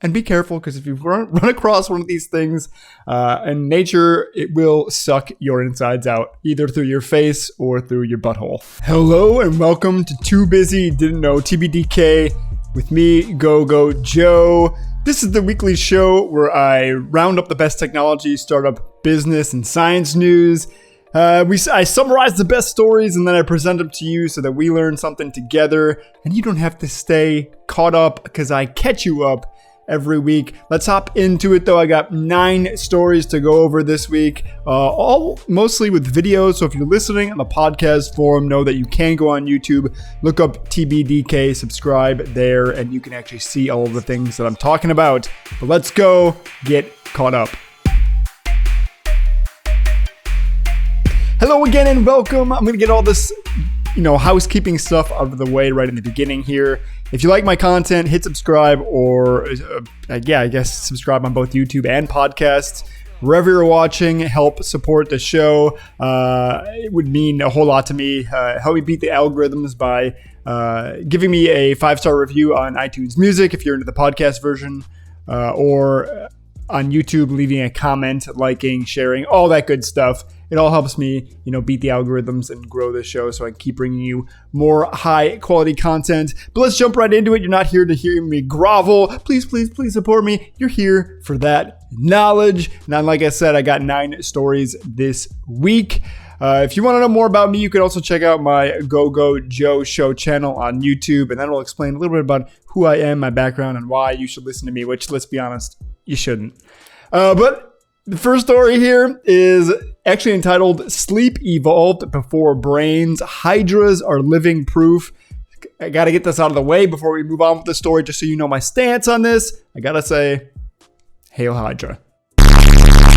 and be careful, because if you run across one of these things in nature, it will suck your insides out, either through your face or through your butthole. Hello and welcome to Too Busy Didn't Know TBDK with me, Go Joe. This is the weekly show where I round up the best technology, startup, business, and science news. I summarize the best stories and then I present them to you so that we learn something together and you don't have to stay caught up because I catch you up every week. Let's hop into it though. I got 9 stories to go over this week, all mostly with videos. So if you're listening on the podcast forum, know that you can go on YouTube, look up TBDK, subscribe there, and you can actually see all of the things that I'm talking about. But let's go get caught up. Hello again and welcome. I'm going to get all this, housekeeping stuff out of the way right in the beginning here. If you like my content, hit subscribe or, I guess subscribe on both YouTube and podcasts. Wherever you're watching, help support the show. It would mean a whole lot to me. Help me beat the algorithms by giving me a 5-star review on iTunes Music if you're into the podcast version, or on YouTube, leaving a comment, liking, sharing, all that good stuff. It all helps me, beat the algorithms and grow the show so I can keep bringing you more high quality content. But let's jump right into it. You're not here to hear me grovel. Please support me. You're here for that knowledge. Now, like I said, I got 9 stories this week. If you want to know more about me, you can also check out my Go Joe Show channel on YouTube, and that will explain a little bit about who I am, my background, and why you should listen to me, which, let's be honest, you shouldn't. But the first story here is actually entitled "Sleep Evolved Before Brains. Hydras Are Living Proof." I got to get this out of the way before we move on with the story, just so you know my stance on this. I got to say, hail Hydra.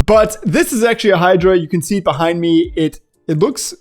But this is actually a Hydra. You can see it behind me. It looks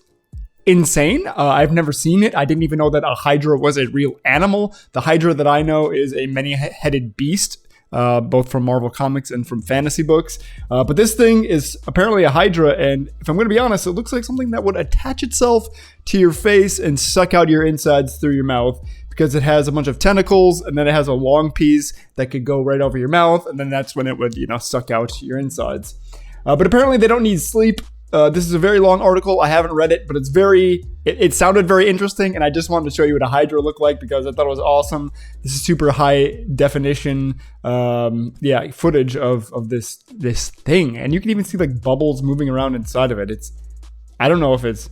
insane. I've never seen it. I didn't even know that a Hydra was a real animal. The Hydra that I know is a many-headed beast. Both from Marvel Comics and from fantasy books. But this thing is apparently a Hydra, and if I'm going to be honest, it looks like something that would attach itself to your face and suck out your insides through your mouth, because it has a bunch of tentacles, and then it has a long piece that could go right over your mouth, and then that's when it would, suck out your insides. But apparently they don't need sleep. This is a very long article. I haven't read it, but it sounded very interesting, and I just wanted to show you what a Hydra looked like because I thought it was awesome. This is super high definition, footage of this thing, and you can even see like bubbles moving around inside of it. I don't know if it's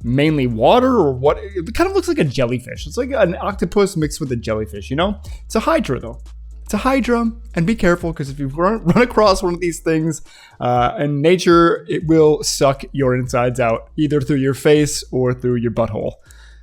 mainly water or what. It kind of looks like a jellyfish. It's like an octopus mixed with a jellyfish. It's a Hydra though. It's a Hydra, and be careful, because if you run across one of these things in nature, it will suck your insides out, either through your face or through your butthole.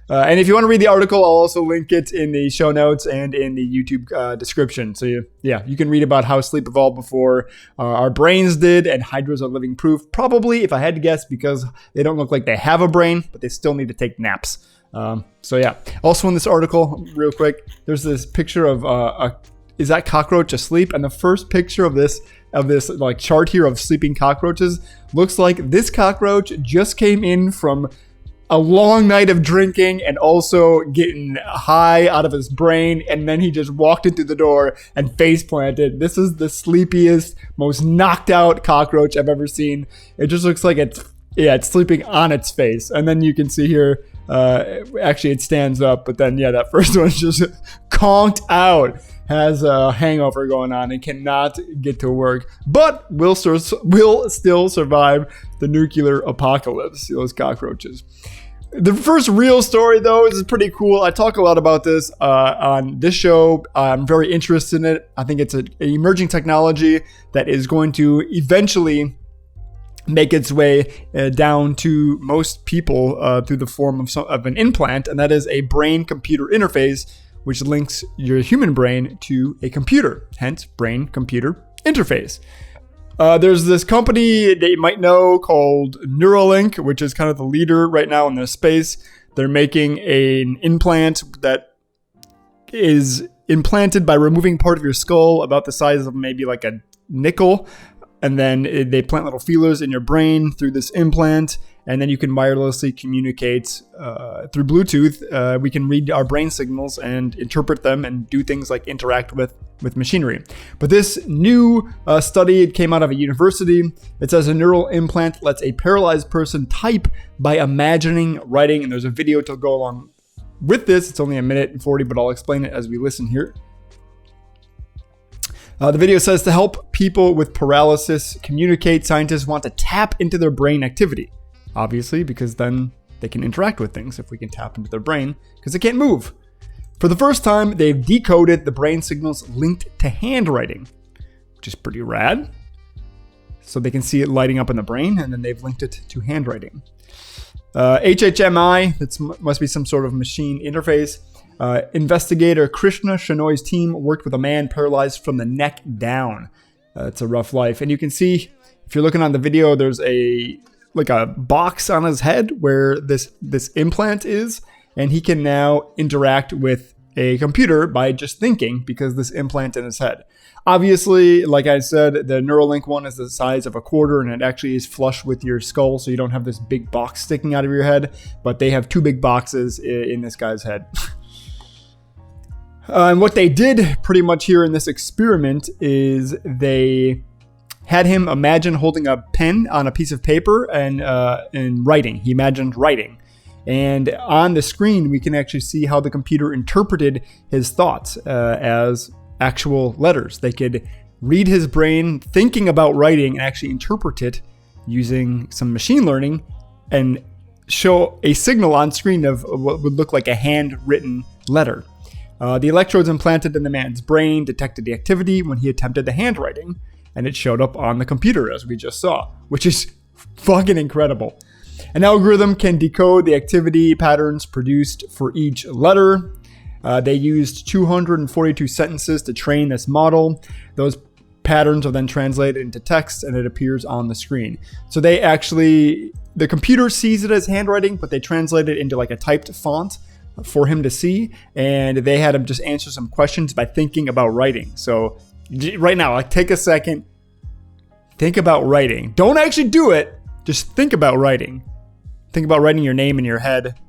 And if you want to read the article, I'll also link it in the show notes and in the YouTube description. So you can read about how sleep evolved before our brains did, and Hydras are living proof. Probably, if I had to guess, because they don't look like they have a brain, but they still need to take naps. Also in this article, real quick, there's this picture of is that cockroach asleep? And the first picture of this like chart here of sleeping cockroaches looks like this cockroach just came in from a long night of drinking and also getting high out of his brain, and then he just walked into the door and face planted. This is the sleepiest, most knocked out cockroach I've ever seen. It just looks like it's sleeping on its face. And then you can see here, actually it stands up, but then that first one's just conked out. Has a hangover going on and cannot get to work, but will still survive the nuclear apocalypse, those cockroaches. The first real story, though, is pretty cool. I talk a lot about this on this show. I'm very interested in it. I think it's an emerging technology that is going to eventually make its way down to most people through the form of an implant, and that is a brain-computer interface, which links your human brain to a computer, hence brain-computer interface. There's this company that you might know called Neuralink, which is kind of the leader right now in this space. They're making an implant that is implanted by removing part of your skull about the size of maybe like a nickel, and then they plant little feelers in your brain through this implant, and then you can wirelessly communicate through Bluetooth. We can read our brain signals and interpret them and do things like interact with machinery. But this new study, it came out of a university. It says a neural implant lets a paralyzed person type by imagining writing, and there's a video to go along with this. It's only 1:40, but I'll explain it as we listen here. The video says to help people with paralysis communicate, scientists want to tap into their brain activity. Obviously, because then they can interact with things if we can tap into their brain, because they can't move. For the first time, they've decoded the brain signals linked to handwriting, which is pretty rad. So they can see it lighting up in the brain, and then they've linked it to handwriting. HHMI, that must be some sort of machine interface. Investigator Krishna Shenoy's team worked with a man paralyzed from the neck down. It's a rough life. And you can see, if you're looking on the video, there's a box on his head where this implant is, and he can now interact with a computer by just thinking because this implant in his head. Obviously, like I said, the Neuralink one is the size of a quarter, and it actually is flush with your skull, so you don't have this big box sticking out of your head, but they have two big boxes in this guy's head. And what they did pretty much here in this experiment is they had him imagine holding a pen on a piece of paper and writing. He imagined writing. And on the screen, we can actually see how the computer interpreted his thoughts as actual letters. They could read his brain thinking about writing and actually interpret it using some machine learning and show a signal on screen of what would look like a handwritten letter. The electrodes implanted in the man's brain detected the activity when he attempted the handwriting, and it showed up on the computer as we just saw, which is fucking incredible. An algorithm can decode the activity patterns produced for each letter. They used 242 sentences to train this model. Those patterns are then translated into text, and it appears on the screen. So the computer sees it as handwriting, but they translate it into like a typed font for him to see, and they had him just answer some questions by thinking about writing. So right now, take a second, think about writing. Don't actually do it, just think about writing. Think about writing your name in your head.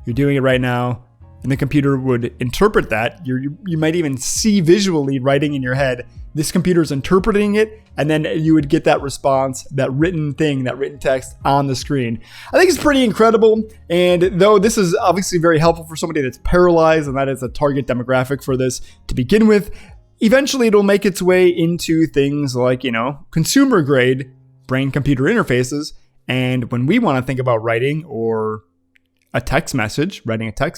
You're doing it right now, and the computer would interpret that. You might even see visually writing in your head. This computer is interpreting it, and then you would get that response, that written thing, that written text on the screen. I think it's pretty incredible, and though this is obviously very helpful for somebody that's paralyzed, and that is a target demographic for this to begin with, eventually it'll make its way into things like, consumer-grade brain-computer interfaces, and when we want to think about writing or writing a text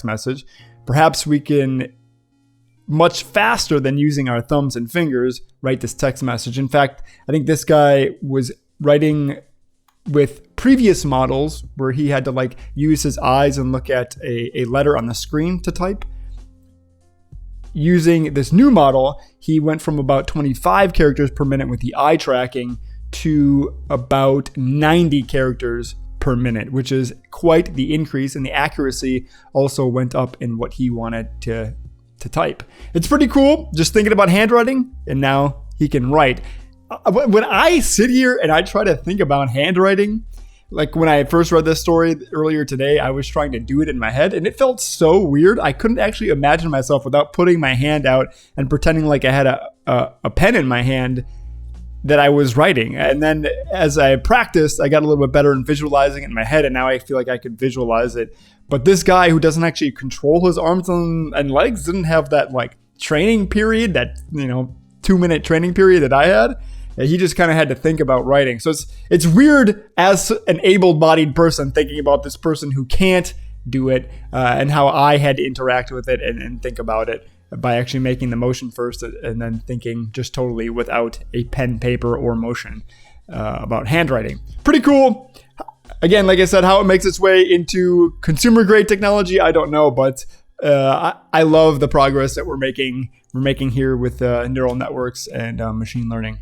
message, perhaps we can, much faster than using our thumbs and fingers, write this text message. In fact, I think this guy was writing with previous models where he had to use his eyes and look at a letter on the screen to type. Using this new model, he went from about 25 characters per minute with the eye tracking to about 90 characters per minute, which is quite the increase, and the accuracy also went up in what he wanted to type. It's pretty cool, just thinking about handwriting, and now he can write. When I sit here and I try to think about handwriting, like when I first read this story earlier today, I was trying to do it in my head, and it felt so weird. I couldn't actually imagine myself without putting my hand out and pretending like I had a pen in my hand that I was writing. And then as I practiced, I got a little bit better in visualizing it in my head, and now I feel like I could visualize it. But this guy who doesn't actually control his arms and legs didn't have that training period, that 2-minute training period that I had. He just kind of had to think about writing. So it's weird as an able-bodied person thinking about this person who can't do it, and how I had to interact with it and think about it by actually making the motion first and then thinking just totally without a pen, paper, or motion about handwriting. Pretty cool. Again, like I said, how it makes its way into consumer-grade technology, I don't know, but I love the progress that we're making here with neural networks and machine learning.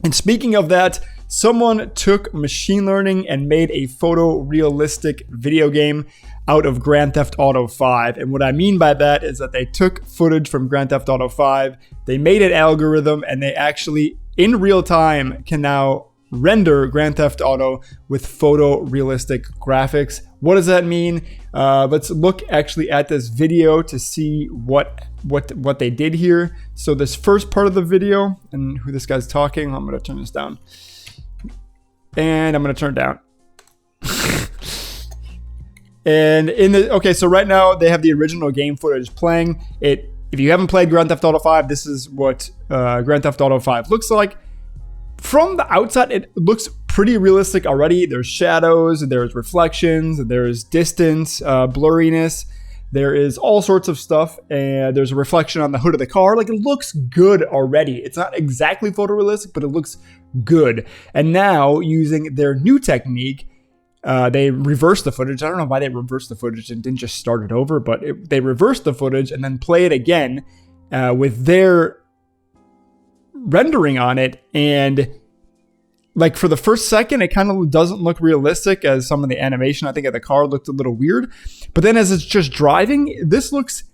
And speaking of that, someone took machine learning and made a photorealistic video game out of Grand Theft Auto 5. And what I mean by that is that they took footage from Grand Theft Auto 5, they made an algorithm, and they actually, in real time, can now render Grand Theft Auto with photorealistic graphics. What does that mean? Let's look actually at this video to see what they did here. So this first part of the video, and who this guy's talking, I'm going to turn this down. And I'm going to turn it down. And okay, so right now they have the original game footage playing. If you haven't played Grand Theft Auto 5, this is what Grand Theft Auto 5 looks like. From the outside, it looks pretty realistic already. There's shadows, there's reflections, there's distance, blurriness. There is all sorts of stuff, and there's a reflection on the hood of the car. Like, it looks good already. It's not exactly photorealistic, but it looks good. And now, using their new technique, they reversed the footage. I don't know why they reversed the footage and didn't just start it over, but they reversed the footage and then play it again with their rendering on it. And like for the first second, it kind of doesn't look realistic, as some of the animation, I think, of the car looked a little weird. But then as it's just driving, this looks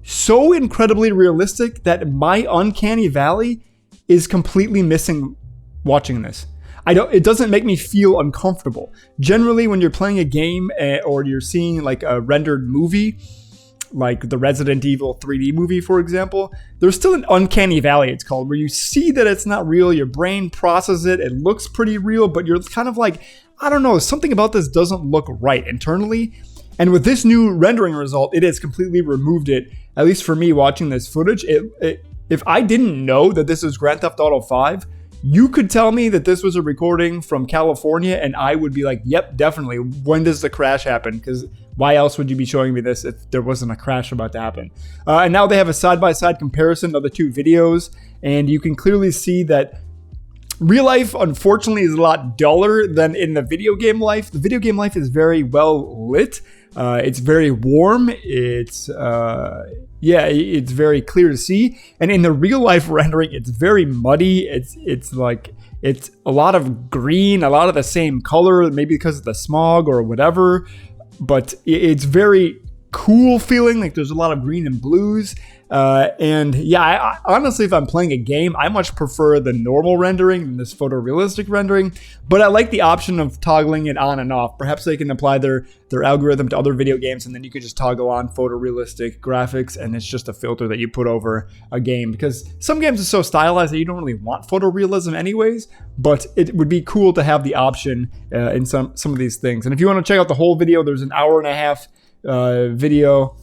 so incredibly realistic that my uncanny valley is completely missing watching this. It doesn't make me feel uncomfortable. Generally, when you're playing a game or you're seeing like a rendered movie, like the Resident Evil 3D movie, for example, there's still an uncanny valley, it's called, where you see that it's not real. Your brain processes it. It looks pretty real, but you're kind of like, I don't know, something about this doesn't look right internally. And with this new rendering result, it has completely removed it, at least for me watching this footage. If I didn't know that this is Grand Theft Auto 5, you could tell me that this was a recording from California and I would be like, yep, definitely. When does the crash happen? Because why else would you be showing me this if there wasn't a crash about to happen? And now they have a side-by-side comparison of the two videos, and you can clearly see that real life, unfortunately, is a lot duller than in the video game life. The video game life is very well lit. It's very warm. It's very clear to see. And in the real life rendering, it's very muddy. It's a lot of green, a lot of the same color, maybe because of the smog or whatever. But it's very cool feeling, like there's a lot of green and blues. I honestly, if I'm playing a game, I much prefer the normal rendering than this photorealistic rendering, but I like the option of toggling it on and off. Perhaps they can apply their algorithm to other video games, and then you could just toggle on photorealistic graphics, and it's just a filter that you put over a game, because some games are so stylized that you don't really want photorealism anyways, but it would be cool to have the option in some of these things. And if you want to check out the whole video, there's an hour and a half video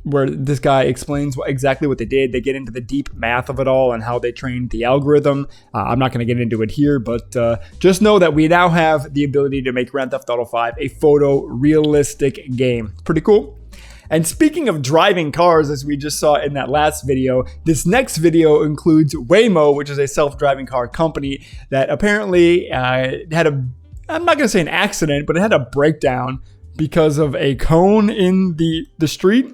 where this guy explains exactly what they did. They get into the deep math of it all and how they trained the algorithm. I'm not going to get into it here, but just know that we now have the ability to make Grand Theft Auto 5 a photorealistic game. Pretty cool. And speaking of driving cars, as we just saw in that last video, this next video includes Waymo, which is a self-driving car company that apparently had I'm not going to say an accident, but it had a breakdown because of a cone in the street.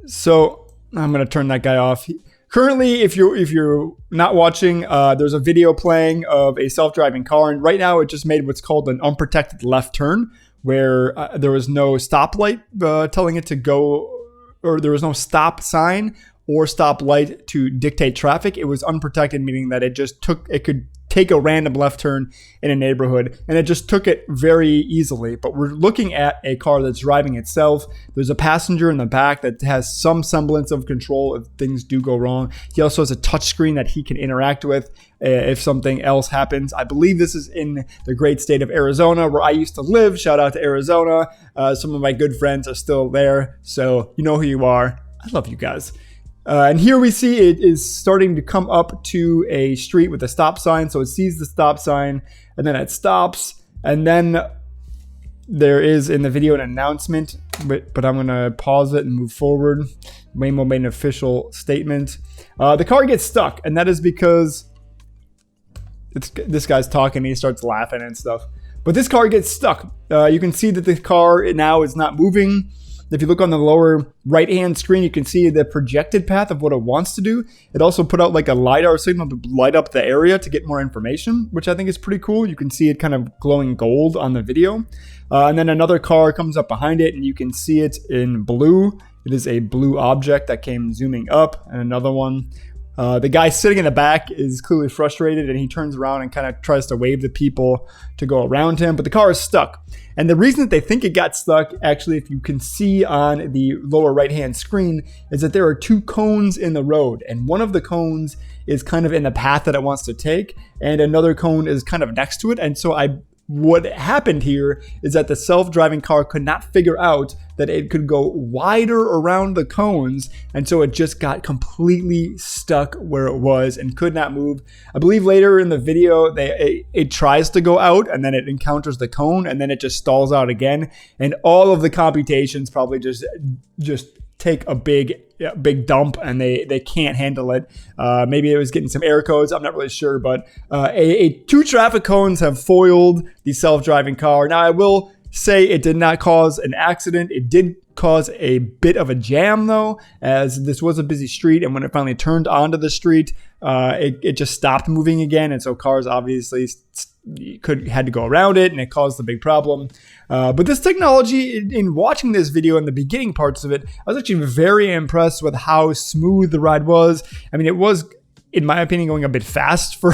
So I'm going to turn that guy off. Currently, if you're not watching, there's a video playing of a self-driving car. And right now it just made what's called an unprotected left turn, where there was no stoplight telling it to go, or there was no stop sign or stop light to dictate traffic. It was unprotected, meaning that it could take a random left turn in a neighborhood, and it just took it very easily. But we're looking at a car that's driving itself. There's a passenger in the back that has some semblance of control if things do go wrong. He also has a touchscreen that he can interact with if something else happens. I believe this is in the great state of Arizona, where I used to live. Shout out to Arizona. Some of my good friends are still there, so you know who you are. I love you guys. And here we see it is starting to come up to a street with a stop sign. So it sees the stop sign and then it stops. And then there is in the video an announcement, but I'm going to pause it and move forward. Waymo made an official statement. The car gets stuck, and that is because this guy's talking and he starts laughing and stuff. But this car gets stuck. You can see that the car now is not moving. If you look on the lower right-hand screen, you can see the projected path of what it wants to do. It also put out like a LiDAR signal to light up the area to get more information, which I think is pretty cool. You can see it kind of glowing gold on the video. And then another car comes up behind it, and you can see it in blue. It is a blue object that came zooming up, and another one. The guy sitting in the back is clearly frustrated, and he turns around and kind of tries to wave to people to go around him, but the car is stuck. And the reason that they think it got stuck, actually, if you can see on the lower right-hand screen, is that there are 2 cones in the road, and one of the cones is kind of in the path that it wants to take, and another cone is kind of next to it. And so what happened here is that the self-driving car could not figure out that it could go wider around the cones, and so it just got completely stuck where it was and could not move. I believe later in the video, it tries to go out, and then it encounters the cone, and then it just stalls out again, and all of the computations probably just take a big dump, and they can't handle it. Maybe it was getting some error codes. I'm not really sure, but 2 traffic cones have foiled the self-driving car. Now, I will say it did not cause an accident. It did cause a bit of a jam, though, as this was a busy street, and when it finally turned onto the street, it just stopped moving again, and so cars obviously had to go around it, and it caused a big problem. But this technology, in watching this video and the beginning parts of it, I was actually very impressed with how smooth the ride was. I mean, it was, in my opinion, going a bit fast for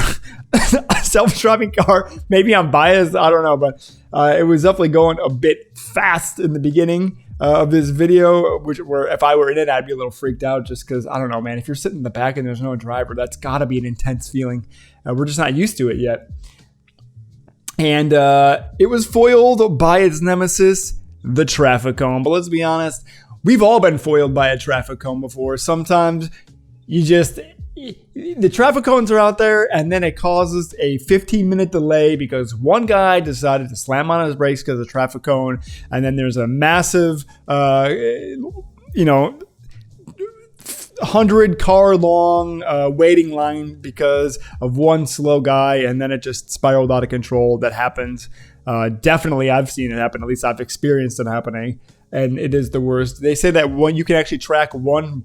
a self-driving car. Maybe I'm biased, I don't know, but it was definitely going a bit fast in the beginning of this video, where if I were in it, I'd be a little freaked out, just because, I don't know, man, if you're sitting in the back and there's no driver, that's got to be an intense feeling. We're just not used to it yet. And it was foiled by its nemesis, the traffic cone. But let's be honest, we've all been foiled by a traffic cone before. Sometimes the traffic cones are out there, and then it causes a 15-minute delay because one guy decided to slam on his brakes because of the traffic cone, and then there's a massive 100-car long waiting line because of one slow guy, and then it just spiraled out of control. That happens. Definitely, I've seen it happen. At least I've experienced it happening, and it is the worst. They say that you can actually track one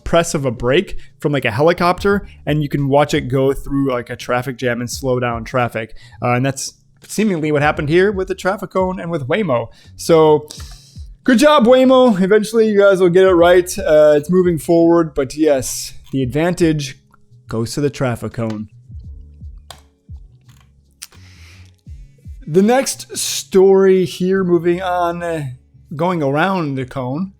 press of a brake from like a helicopter, and you can watch it go through like a traffic jam and slow down traffic. And that's seemingly what happened here with the traffic cone and with Waymo. So good job, Waymo. Eventually you guys will get it right. It's moving forward, but yes, the advantage goes to the traffic cone. The next story here, moving on, going around the cone,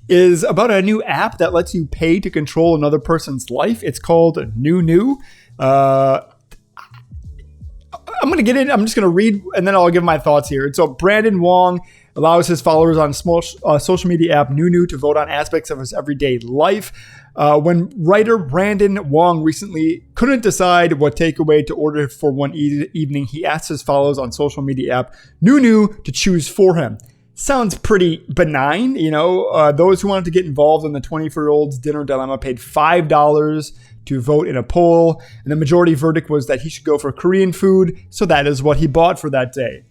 is about a new app that lets you pay to control another person's life. It's called New. I'm going to get in. I'm just going to read, and then I'll give my thoughts here. So Brandon Wong allows his followers on social media app New to vote on aspects of his everyday life. When writer Brandon Wong recently couldn't decide what takeaway to order for one evening, he asked his followers on social media app New to choose for him. Sounds pretty benign, those who wanted to get involved in the 24-year-old's dinner dilemma paid $5 to vote in a poll, and the majority verdict was that he should go for Korean food, so that is what he bought for that day.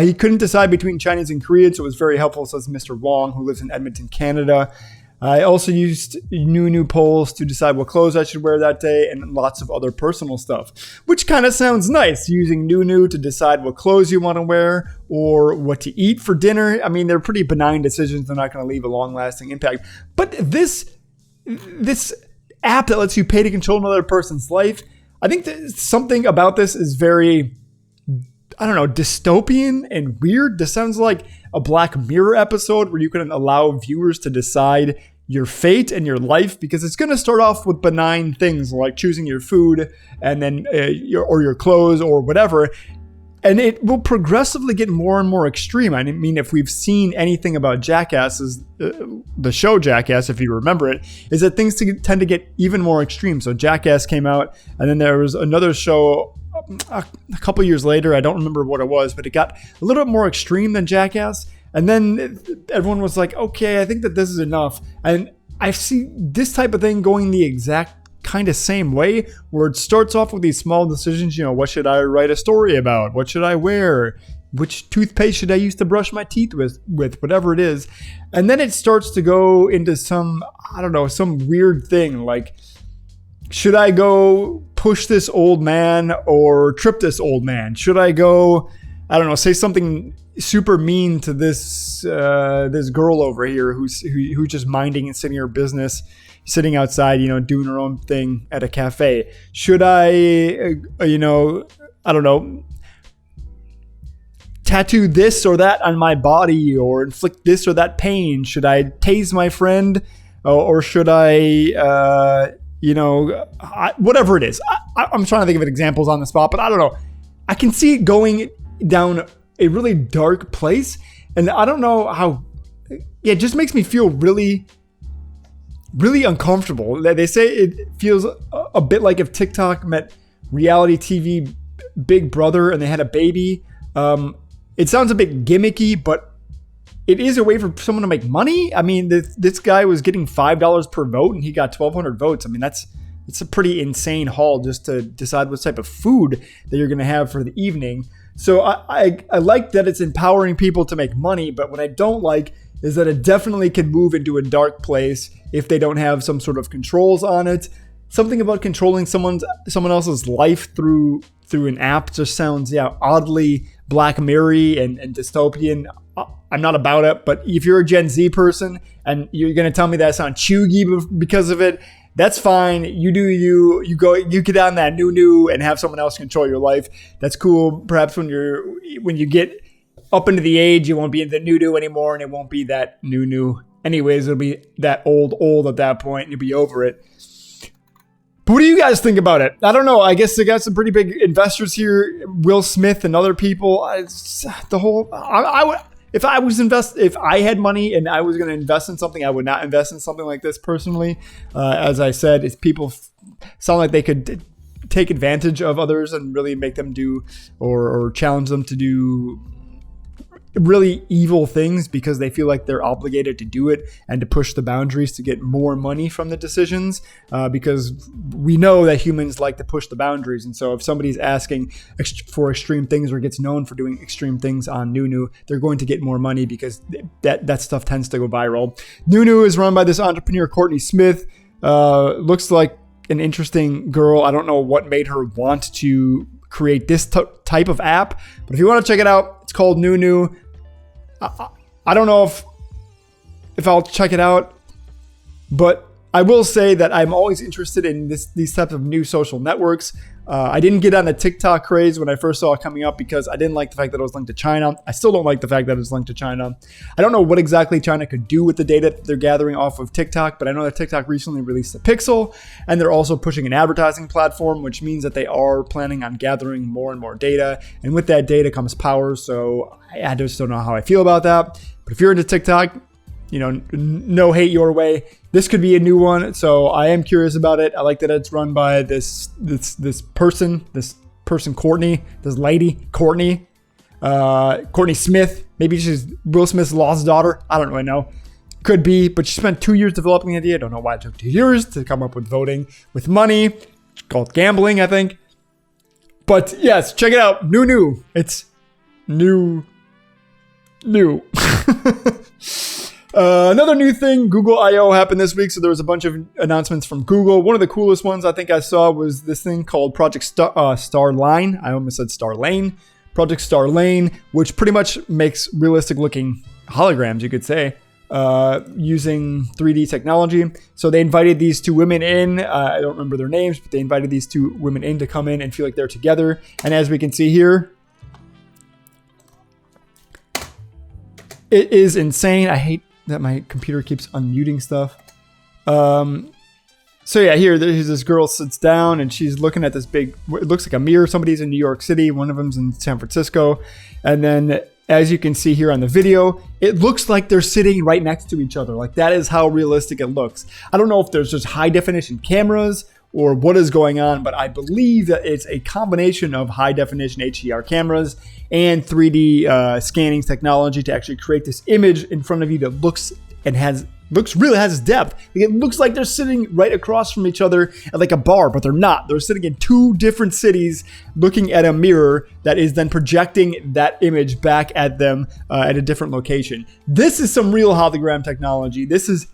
He couldn't decide between Chinese and Korean, so it was very helpful, says Mr. Wong, who lives in Edmonton, Canada. I also used New polls to decide what clothes I should wear that day, and lots of other personal stuff, which kind of sounds nice, using New to decide what clothes you want to wear or what to eat for dinner. I mean, they're pretty benign decisions. They're not going to leave a long-lasting impact. But this app that lets you pay to control another person's life, I think that something about this is very, dystopian and weird. This sounds like a Black Mirror episode where you can allow viewers to decide your fate and your life, because it's going to start off with benign things like choosing your food and then your clothes or whatever. And it will progressively get more and more extreme. I mean, if we've seen anything about Jackasses, the show Jackass, if you remember it, is that things tend to get even more extreme. So Jackass came out, and then there was another show a couple years later. I don't remember what it was, but it got a little bit more extreme than Jackass. And then everyone was like, okay, I think that this is enough. And I see this type of thing going the exact kind of same way, where it starts off with these small decisions. What should I write a story about? What should I wear? Which toothpaste should I use to brush my teeth with, whatever it is. And then it starts to go into some weird thing like, should I go push this old man or trip this old man? Should I go, say something super mean to this girl over here who's just minding and sitting her business? sitting outside, doing her own thing at a cafe. Should I, I don't know, tattoo this or that on my body or inflict this or that pain? Should I tase my friend or should I, whatever it is. I'm trying to think of examples on the spot, but I don't know. I can see it going down a really dark place, and I don't know how. It just makes me feel really, really uncomfortable. They say it feels a bit like if TikTok met reality TV Big Brother and they had a baby. It sounds a bit gimmicky, but it is a way for someone to make money. I mean, this guy was getting $5 per vote, and he got 1,200 votes. I mean, it's a pretty insane haul just to decide what type of food that you're going to have for the evening. So I like that it's empowering people to make money, but what I don't like is that it definitely can move into a dark place if they don't have some sort of controls on it. Something about controlling someone else's life through an app just sounds, oddly Black Mirror and dystopian. I'm not about it, but if you're a Gen Z person and you're going to tell me that I sound chuggy because of it, that's fine. You do you get on that new and have someone else control your life. That's cool. Perhaps when you get up into the age, you won't be in the new anymore, and it won't be that new. Anyways, it'll be that old at that point, and you'll be over it. But what do you guys think about it? I don't know. I guess they got some pretty big investors here, Will Smith and other people. If I had money and I was going to invest in something, I would not invest in something like this personally. As I said, if people sound like they could take advantage of others and really make them do or challenge them to do really evil things because they feel like they're obligated to do it and to push the boundaries to get more money from the decisions, because we know that humans like to push the boundaries. And so if somebody's asking for extreme things or gets known for doing extreme things on Nunu, they're going to get more money because that stuff tends to go viral. Nunu is run by this entrepreneur, Courtney Smith. Looks like an interesting girl. I don't know what made her want to create this type of app, but if you want to check it out, it's called Nunu. I don't know if I'll check it out, but I will say that I'm always interested in these types of new social networks. I didn't get on the TikTok craze when I first saw it coming up because I didn't like the fact that it was linked to China. I still don't like the fact that it's linked to China. I don't know what exactly China could do with the data that they're gathering off of TikTok, but I know that TikTok recently released a Pixel, and they're also pushing an advertising platform, which means that they are planning on gathering more and more data. And with that data comes power. So I just don't know how I feel about that. But if you're into TikTok, no hate your way. This could be a new one, so I am curious about it. I like that it's run by this person, Courtney, this lady, Courtney Smith. Maybe she's Will Smith's lost daughter. I don't really know. Could be, but she spent 2 years developing the idea. I don't know why it took 2 years to come up with voting with money. It's called gambling, I think. But yes, check it out. New. It's new. Another new thing, Google I/O happened this week, so there was a bunch of announcements from Google. One of the coolest ones I think I saw was this thing called Project Starline. I almost said Starlane. Project Starlane, which pretty much makes realistic-looking holograms, you could say, using 3D technology. So they invited these two women in. I don't remember their names, but they invited these two women in to come in and feel like they're together. And as we can see here, it is insane. I hate that my computer keeps unmuting stuff. So yeah, there's this girl sits down and she's looking at this big, it looks like a mirror. Somebody's in New York City. One of them's in San Francisco. And then as you can see here on the video, it looks like they're sitting right next to each other. Like that is how realistic it looks. I don't know if there's just high definition cameras or what is going on, but I believe that it's a combination of high definition HDR cameras and 3D scanning technology to actually create this image in front of you that looks really has depth. Like it looks like they're sitting right across from each other at like a bar, but they're not. They're sitting in two different cities looking at a mirror that is then projecting that image back at them at a different location. This is some real hologram technology. This is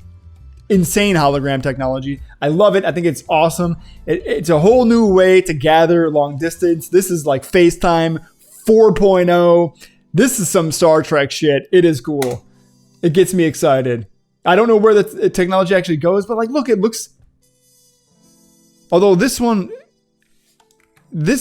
insane hologram technology. I love it. I think it's awesome. It's a whole new way to gather long distance. This is like FaceTime 4.0. This is some Star Trek shit. It is cool. It gets me excited. I don't know where the technology actually goes, but like, look, it looks, although this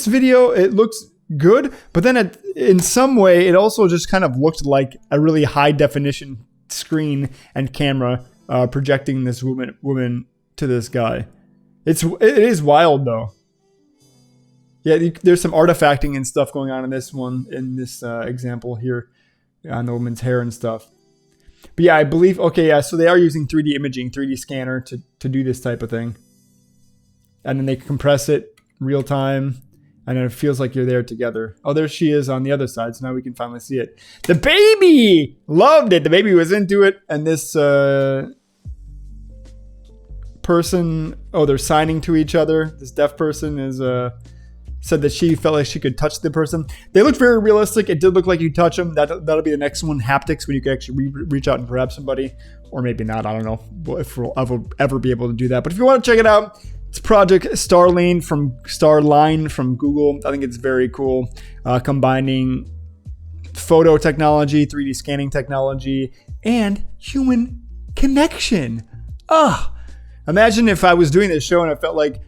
video, it looks good, but then in some way, it also just kind of looked like a really high definition screen and camera projecting this woman to this guy. It is wild though. Yeah, there's some artifacting and stuff going on in this example here on the woman's hair and stuff. But yeah, I believe, okay, yeah, so they are using 3D imaging, 3D scanner to do this type of thing. And then they compress it real time, and then it feels like you're there together. Oh, there she is on the other side, so now we can finally see it. The baby! Loved it! The baby was into it, and this person, they're signing to each other. This deaf person is said that she felt like she could touch the person. They looked very realistic. It did look like you touch them. That'll be the next one, haptics, when you can actually reach out and grab somebody. Or maybe not. I don't know if we'll ever be able to do that. But if you want to check it out, it's Project Starline from Google. I think it's very cool. Combining photo technology, 3D scanning technology, and human connection. Imagine if I was doing this show and I felt like,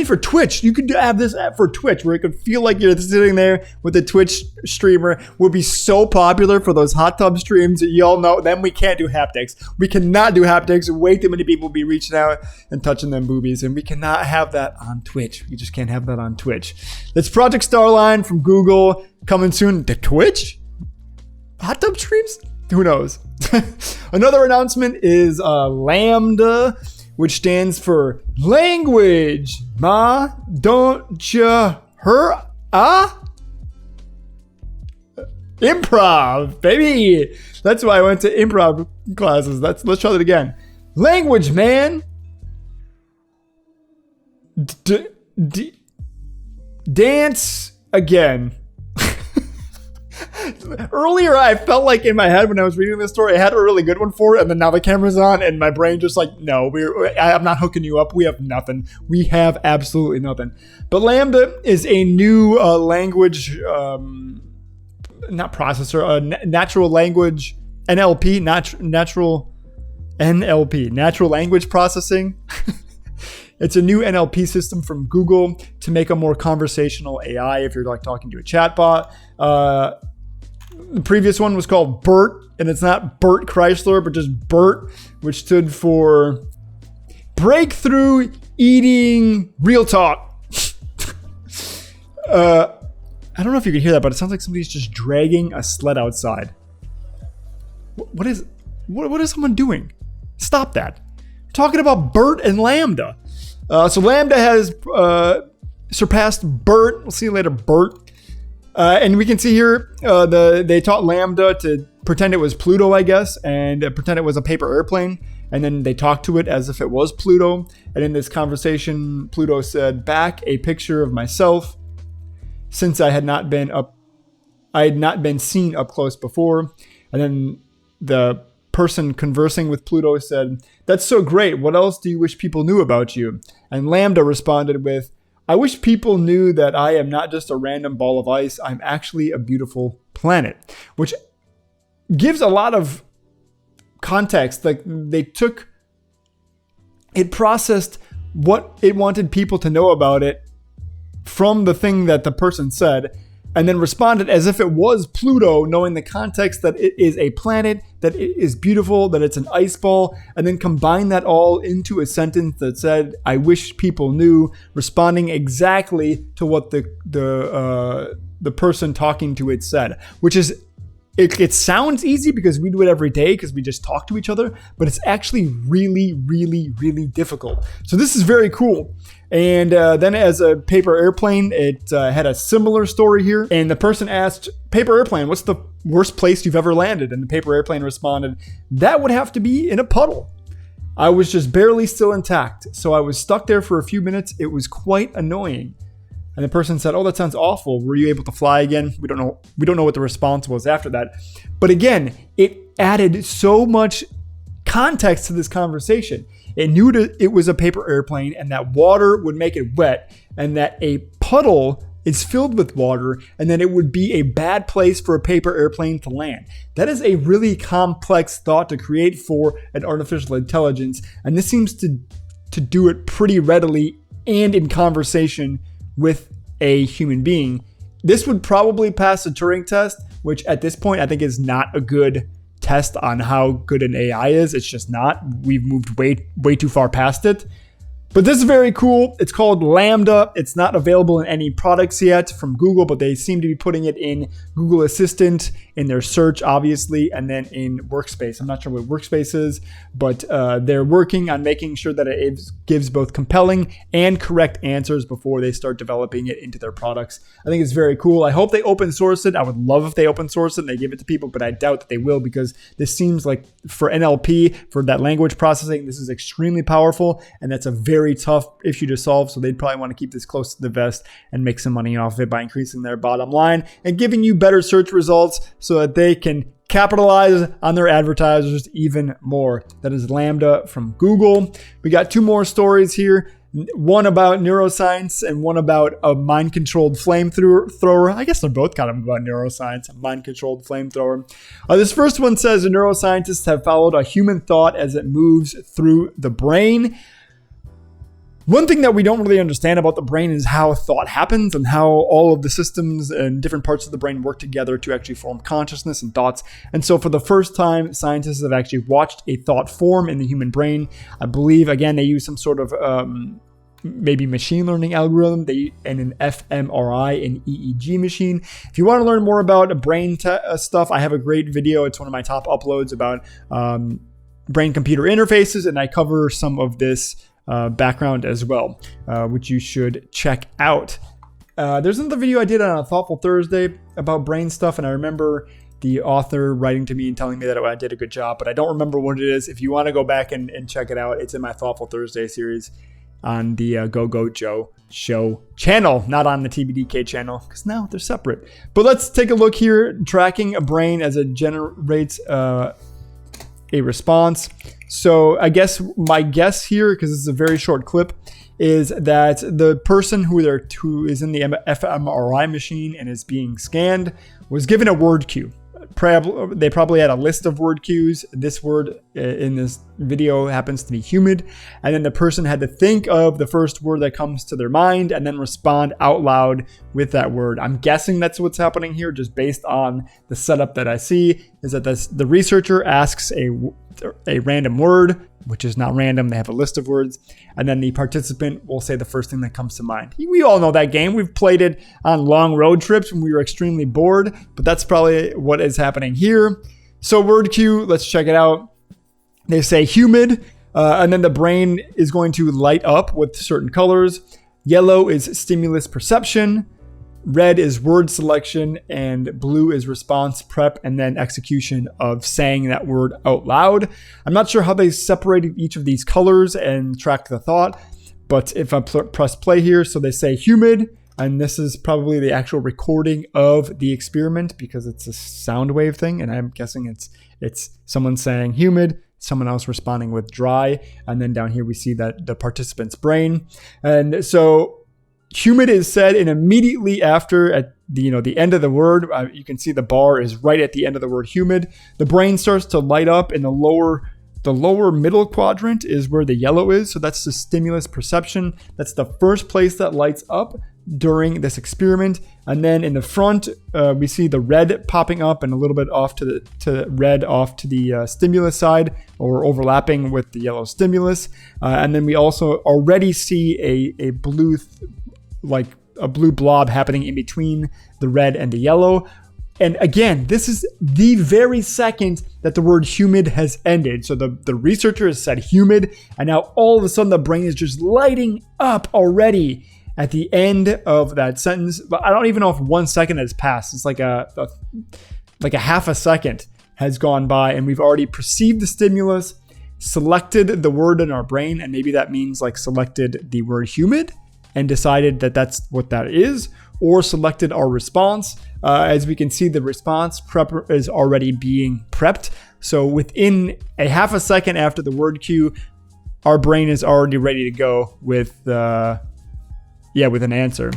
for Twitch, you could have this app for Twitch where it could feel like you're sitting there with a Twitch streamer. Would be so popular for those hot tub streams that y'all know. Then we can't do haptics. We cannot do haptics. Way too many people will be reaching out and touching them boobies. And we cannot have that on Twitch. We just can't have that on Twitch. That's Project Starline from Google. Coming soon to Twitch? Hot tub streams? Who knows? Another announcement is Lambda, which stands for language. Ma, don't ya her improv, baby. That's why I went to improv classes. Let's try that again. Language, man. Dance again. Earlier, I felt like in my head when I was reading this story, I had a really good one for it, and then now the camera's on, and my brain just like, no, I'm not hooking you up. We have nothing. We have absolutely nothing. But Lambda is a new language, not processor, natural language, NLP, natural language processing. It's a new NLP system from Google to make a more conversational AI if you're like talking to a chatbot. The previous one was called BERT, and it's not Bert Chrysler, but just BERT, which stood for Breakthrough Eating Real Talk. I don't know if you can hear that, but it sounds like somebody's just dragging a sled outside. What is someone doing? Stop that. We're talking about BERT and Lambda. So Lambda has surpassed BERT. We'll see you later, BERT. And we can see here they taught Lambda to pretend it was Pluto, I guess, and pretend it was a paper airplane. And then they talked to it as if it was Pluto. And in this conversation, Pluto said, "Back a picture of myself, since I had not been seen up close before." And then the person conversing with Pluto said, "That's so great. What else do you wish people knew about you?" And Lambda responded with, "I wish people knew that I am not just a random ball of ice. I'm actually a beautiful planet," which gives a lot of context. Like it processed what it wanted people to know about it from the thing that the person said, and then responded as if it was Pluto, knowing the context that it is a planet, that it is beautiful, that it's an ice ball, and then combine that all into a sentence that said, "I wish people knew," responding exactly to what the person talking to it said, which is, it sounds easy because we do it every day because we just talk to each other, but it's actually really, really, really difficult. So this is very cool. And then as a paper airplane, it had a similar story here. And the person asked, "Paper airplane, what's the worst place you've ever landed?" And the paper airplane responded, "That would have to be in a puddle. I was just barely still intact, so I was stuck there for a few minutes. It was quite annoying." And the person said, "Oh, that sounds awful. Were you able to fly again?" We don't know what the response was after that. But again, it added so much context to this conversation. It knew it was a paper airplane and that water would make it wet, and that a puddle is filled with water and that it would be a bad place for a paper airplane to land. That is a really complex thought to create for an artificial intelligence, and this seems to do it pretty readily and in conversation with a human being. This would probably pass a Turing test, which at this point I think is not a good test on how good an AI is. It's just not. We've moved way too far past it. But this is very cool. It's called Lambda. It's not available in any products yet from Google, but they seem to be putting it in Google Assistant, in their search, obviously, and then in Workspace. I'm not sure what Workspace is, but they're working on making sure that it gives both compelling and correct answers before they start developing it into their products. I think it's very cool. I hope they open source it. I would love if they open source it and they give it to people, but I doubt that they will, because this seems like for NLP, for that language processing, this is extremely powerful, and that's a very tough issue to solve. So they'd probably want to keep this close to the vest and make some money off of it by increasing their bottom line and giving you better search results so that they can capitalize on their advertisers even more. That is Lambda from Google. We got two more stories here. One about neuroscience and one about a mind-controlled flamethrower. I guess they're both kind of about neuroscience, a mind-controlled flamethrower. This first one says the neuroscientists have followed a human thought as it moves through the brain. One thing that we don't really understand about the brain is how thought happens and how all of the systems and different parts of the brain work together to actually form consciousness and thoughts. And so for the first time, scientists have actually watched a thought form in the human brain. I believe, again, they use some sort of maybe machine learning algorithm and an fMRI and EEG machine. If you want to learn more about brain stuff, I have a great video. It's one of my top uploads about brain-computer interfaces, and I cover some of this background as well, which you should check out. There's another video I did on a Thoughtful Thursday about brain stuff, and I remember the author writing to me and telling me that I did a good job, but I don't remember what it is. If you want to go back and check it out, it's in my Thoughtful Thursday series on the Go Joe Show channel, not on the TBDK channel, because now they're separate. But let's take a look here, tracking a brain as it generates a response. So I guess my guess here, because this is a very short clip, is that the person who is in the fMRI machine and is being scanned was given a word cue. They probably had a list of word cues. This word in this video happens to be humid. And then the person had to think of the first word that comes to their mind and then respond out loud with that word. I'm guessing that's what's happening here, just based on the setup that I see, is that the researcher asks a random word, which is not random. They have a list of words. And then the participant will say the first thing that comes to mind. We all know that game. We've played it on long road trips when we were extremely bored, but that's probably what is happening here. So word cue, let's check it out. They say humid, and then the brain is going to light up with certain colors. Yellow is stimulus perception. Red is word selection, and blue is response prep and then execution of saying that word out loud. I'm not sure how they separated each of these colors and tracked the thought, but if I press play here, so they say humid, and this is probably the actual recording of the experiment because it's a sound wave thing, and I'm guessing it's someone saying humid, someone else responding with dry, and then down here we see that the participant's brain. And so humid is said, and immediately after, at the end of the word, you can see the bar is right at the end of the word humid. The brain starts to light up in the lower middle quadrant is where the yellow is. So that's the stimulus perception. That's the first place that lights up during this experiment. And then in the front, we see the red popping up and a little bit off to the stimulus side, or overlapping with the yellow stimulus. And then we also already see a blue blob happening in between the red and the yellow. And again, this is the very second that the word humid has ended. So the researcher has said humid, and now all of a sudden the brain is just lighting up already at the end of that sentence. But I don't even know if 1 second has passed. It's like a half a second has gone by, and we've already perceived the stimulus, selected the word in our brain, and maybe that means selected the word humid and decided that that's what that is, or selected our response. As we can see, the response prep is already being prepped. So within a half a second after the word cue, our brain is already ready to go with an answer.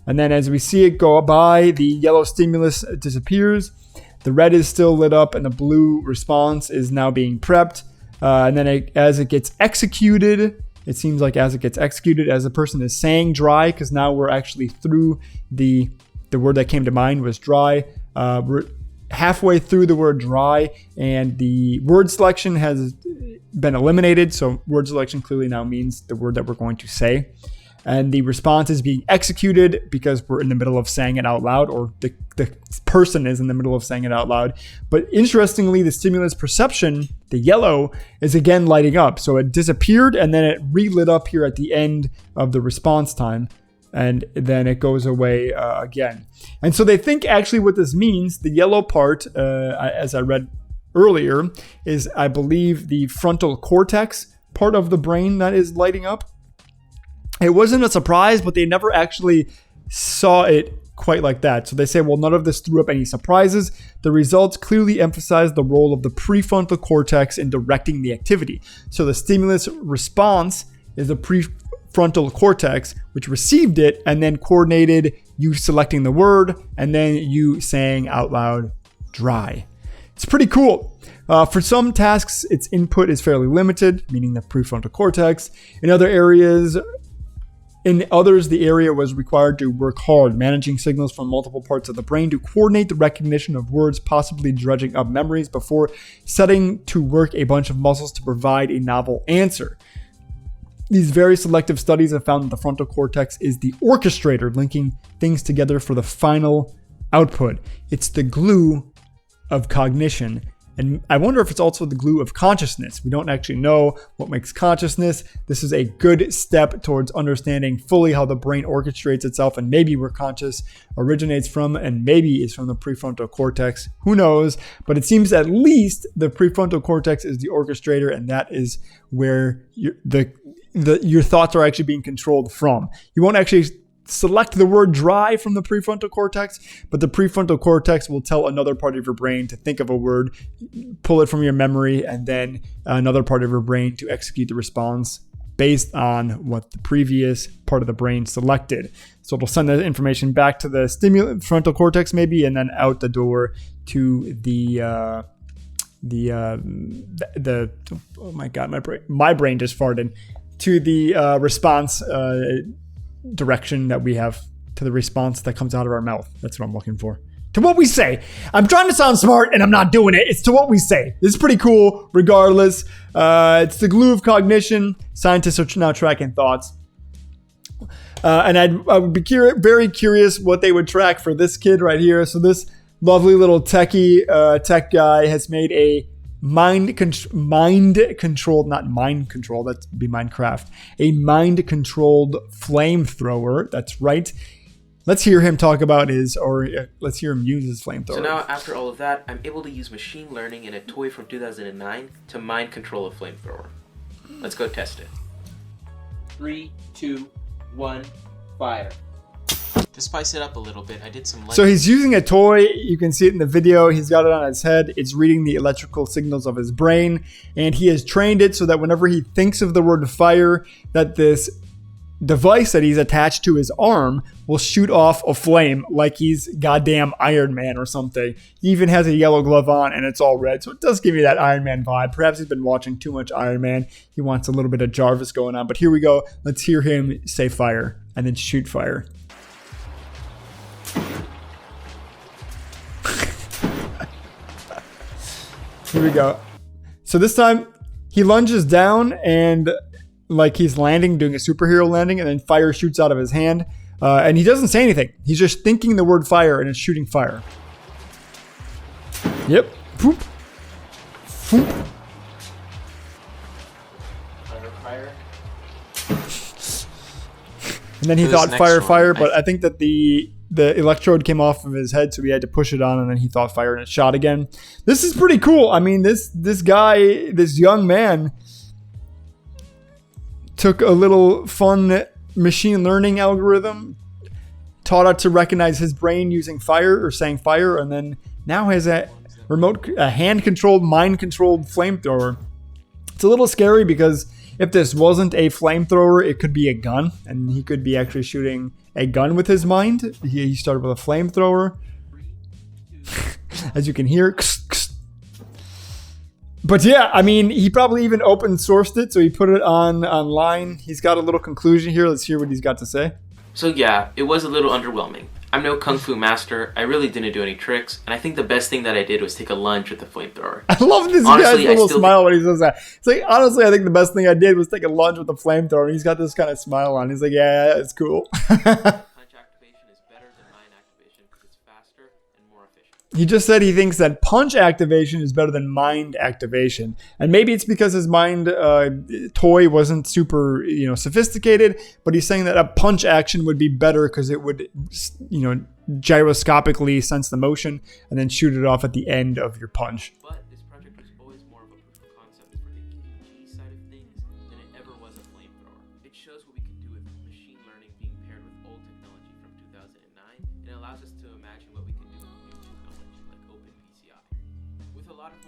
And then as we see it go by, the yellow stimulus disappears. The red is still lit up and the blue response is now being prepped. And then as it gets executed, it seems like as it gets executed, as the person is saying dry, because now we're actually through the word that came to mind was dry. We're halfway through the word dry, and the word selection has been eliminated. So word selection clearly now means the word that we're going to say. And the response is being executed because we're in the middle of saying it out loud, or the person is in the middle of saying it out loud. But interestingly, the stimulus perception, the yellow, is again lighting up. So it disappeared and then it re-lit up here at the end of the response time. And then it goes away again. And so they think actually what this means, the yellow part, as I read earlier, is I believe the frontal cortex part of the brain that is lighting up. It wasn't a surprise, but they never actually saw it quite like that. So they say, well, none of this threw up any surprises. The results clearly emphasize the role of the prefrontal cortex in directing the activity. So the stimulus response is the prefrontal cortex, which received it and then coordinated you selecting the word and then you saying out loud, dry. It's pretty cool. For some tasks, its input is fairly limited, meaning the prefrontal cortex. In others, the area was required to work hard, managing signals from multiple parts of the brain to coordinate the recognition of words, possibly dredging up memories before setting to work a bunch of muscles to provide a novel answer. These very selective studies have found that the frontal cortex is the orchestrator, linking things together for the final output. It's the glue of cognition. And I wonder if it's also the glue of consciousness. We don't actually know what makes consciousness. This is a good step towards understanding fully how the brain orchestrates itself and maybe where conscious originates from and maybe is from the prefrontal cortex. Who knows? But it seems at least the prefrontal cortex is the orchestrator, and that is where your thoughts are actually being controlled from. You won't actually select the word dry from the prefrontal cortex, but the prefrontal cortex will tell another part of your brain to think of a word, pull it from your memory, and then another part of your brain to execute the response based on what the previous part of the brain selected. So it'll send that information back to the frontal cortex maybe, and then out the door to oh my God, my brain just farted, to the response direction that we have, to the response that comes out of our mouth. That's what I'm looking for. To what we say. I'm trying to sound smart and I'm not doing it. It's to what we say. This is pretty cool regardless. It's the glue of cognition. Scientists are now tracking thoughts. And I would be very curious what they would track for this kid right here. So this lovely little tech guy has made a mind-controlled, not mind-controlled, that'd be Minecraft, a mind-controlled flamethrower. That's right. Let's hear him talk about let's hear him use his flamethrower. So now, after all of that, I'm able to use machine learning in a toy from 2009 to mind control a flamethrower. Let's go test it. 3, 2, 1, fire. To spice it up a little bit, I did some... So he's using a toy. You can see it in the video. He's got it on his head. It's reading the electrical signals of his brain. And he has trained it so that whenever he thinks of the word fire, that this device that he's attached to his arm will shoot off a flame like he's goddamn Iron Man or something. He even has a yellow glove on and it's all red. So it does give you that Iron Man vibe. Perhaps he's been watching too much Iron Man. He wants a little bit of Jarvis going on. But here we go. Let's hear him say fire and then shoot fire. Here we go. So this time he lunges down and like he's landing, doing a superhero landing, and then fire shoots out of his hand. And he doesn't say anything. He's just thinking the word fire and it's shooting fire. Yep. Poop. Poop. Fire. And then he thought fire, but I think that the electrode came off of his head, so he had to push it on, and then he thought fire and it shot again. This is pretty cool. I mean, this guy, this young man, took a little fun machine learning algorithm, taught it to recognize his brain using fire or saying fire, and then now has a hand-controlled, mind-controlled flamethrower. It's a little scary because if this wasn't a flamethrower, it could be a gun, and he could be actually shooting a gun with his mind. He started with a flamethrower, as you can hear. But yeah, I mean, he probably even open sourced it, so he put it online. He's got a little conclusion here. Let's hear what he's got to say. So yeah, it was a little underwhelming. I'm no kung fu master, I really didn't do any tricks, and I think the best thing that I did was take a lunge with the flamethrower. I love this guy's little smile when he says that. It's like, honestly, I think the best thing I did was take a lunge with the flamethrower, and he's got this kind of smile on. He's like, yeah, it's cool. Punch activation is better than mind activation because it's faster and more efficient. He just said he thinks that punch activation is better than mind activation. And maybe it's because his mind toy wasn't super, sophisticated, but he's saying that a punch action would be better because it would, gyroscopically sense the motion and then shoot it off at the end of your punch. But this project was always more of a proof of concept for the EEG side of things than it ever was a flamethrower. It shows what we can do with machine learning being paired with old technology from 2009, and it allows us to imagine what we can do with new technology like OpenBCI. With a lot of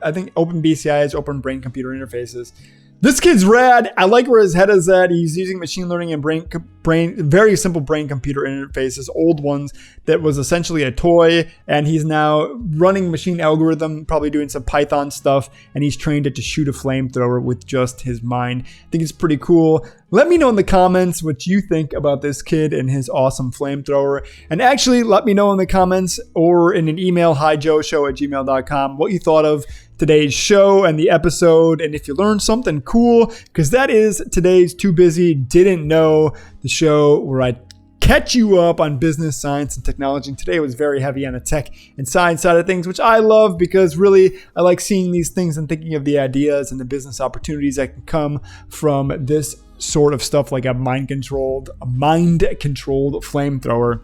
I think OpenBCI is open brain computer interfaces. This kid's rad. I like where his head is at. He's using machine learning and very simple brain computer interfaces, old ones that was essentially a toy, and he's now running machine algorithm, probably doing some Python stuff, and he's trained it to shoot a flamethrower with just his mind. I think it's pretty cool. Let me know in the comments what you think about this kid and his awesome flamethrower. And actually, let me know in the comments or in an email, hijoeshow@gmail.com, what you thought of today's show and the episode, and if you learned something cool, because that is today's Too Busy Didn't Know, the show where I catch you up on business, science, and technology. And today was very heavy on the tech and science side of things, which I love because really I like seeing these things and thinking of the ideas and the business opportunities that can come from this sort of stuff, like a mind-controlled flamethrower.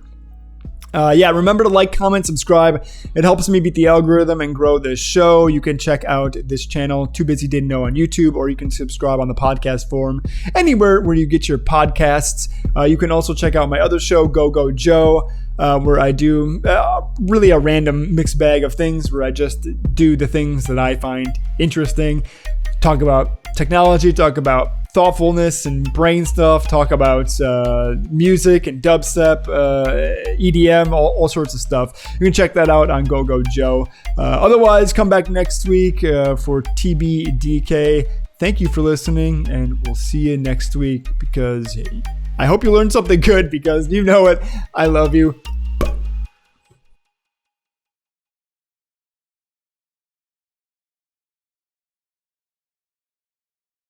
Remember to like, comment, subscribe. It helps me beat the algorithm and grow this show. You can check out this channel, Too Busy Didn't Know, on YouTube, or you can subscribe on the podcast form, anywhere where you get your podcasts. You can also check out my other show, Go Joe, where I do really a random mixed bag of things, where I just do the things that I find interesting. Talk about technology, talk about thoughtfulness and brain stuff, talk about music and dubstep, EDM, all sorts of stuff. You can check that out on Go Joe. Otherwise, come back next week for TBDK. Thank you for listening, and we'll see you next week, because I hope you learned something good, because you know it. I love you.